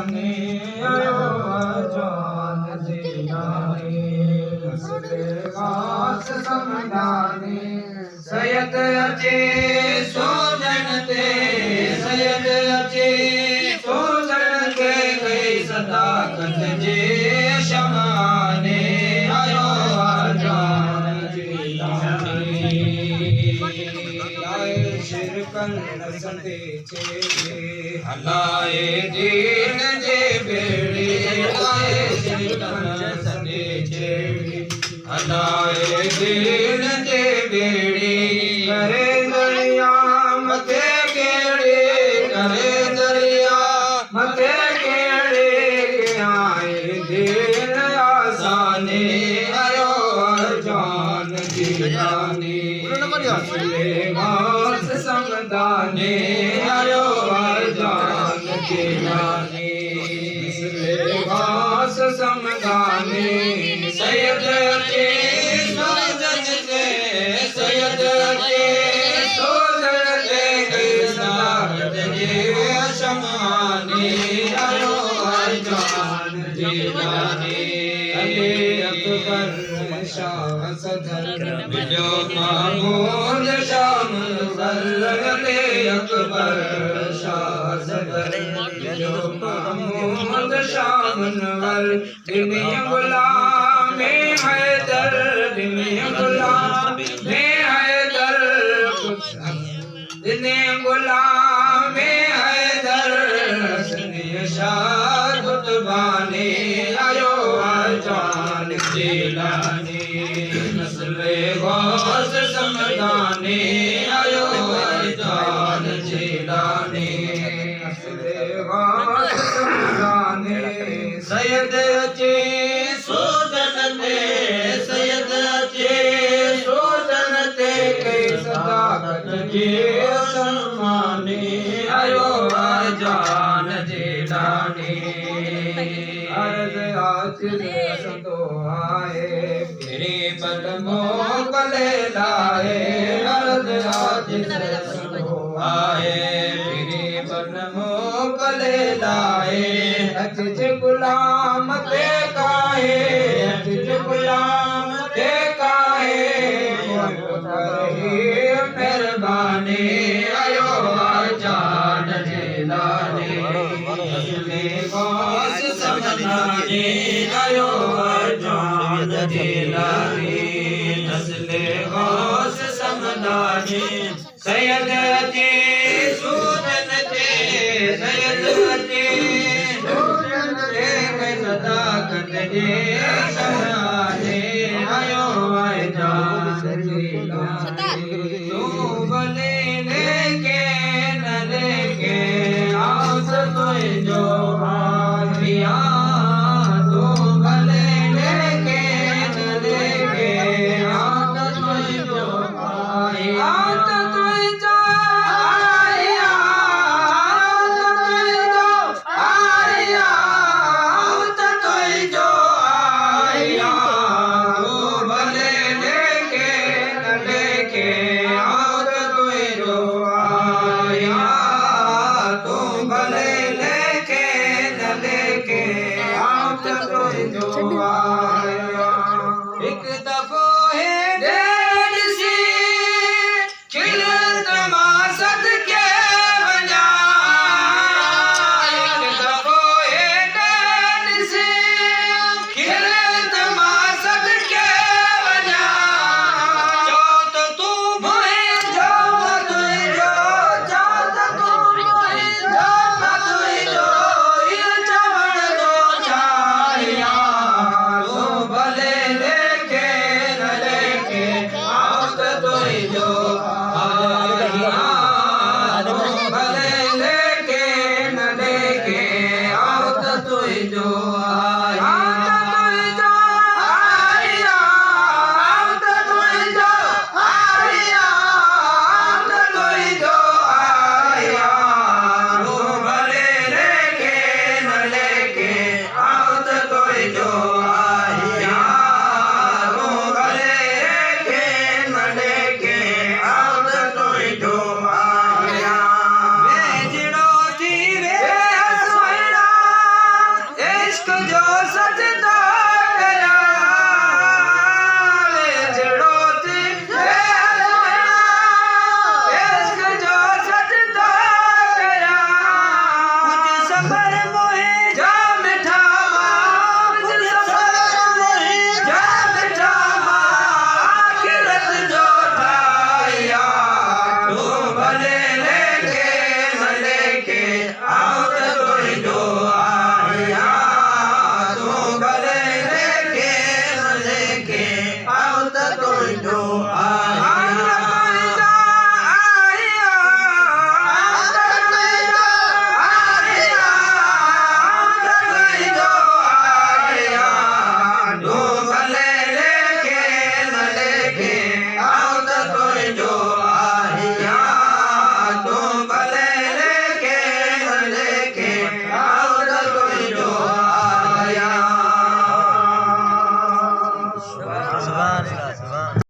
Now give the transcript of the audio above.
जीलानी आयो जान जीलानी मसले गास समझानी सैयद अचे सोजन ते सैयद अचे सोजन के गई सदाकत जे शमाने आयो जान जीलानी लाए शिरकन संदे छे हलाए दीन जे बेड़ी लाए शिरकन संदे छे हलाए दीन जे बेड़ी करे दरिया मथे केड़े करे दरिया मथे केड़े आए दीन आसाने आयो जान जीलानी गास समदाने आयो जान जीलानी गास समदाने सैयद के सोजन से सैयद के सोजन से गई सदाकत जे शमाने आयो जान जीलानी अली अकबर शाह सदर बिजो महमूद शाम अली अकबर शाह सदर बिजो महमूद शाम नवर दिने गुलाम हैदर दिने गुलाम हैदर दिने गुलाम हैदर सने शाह कुतबाने आयो जान जीलानी नस्ले गास समदाने आयो जान जीलानी नस्ले गास समदाने सैयद अचे सोजन ते सैयद अचे सोजन ते कई सदाकत जे शमाने आयो जान जीलानी अर्ज आजिज़ असदो आए मेरे बल मोकले लाए अर्ज आजिज़ असदो आए मेरे बल मोकले लाए अजिज गुलाम ते काहे अजिज गुलाम ते काहे मेहरबानी आयो जान जीलानी गास समझाने आयो जान जीलानी नस्ले गास समझाने सैयद अचे सूजन ते सैयद अचे सूजन ते गई सदाकत जे शमाने आयो जान जीलानी तू भले लेके न लेके आस तुझो आया तू भले लेके न लेके आस तुझो आया तुझो आया आया तुझो आया तू भले लेके न लेके आस तुझो आया तू भले लेके सजदा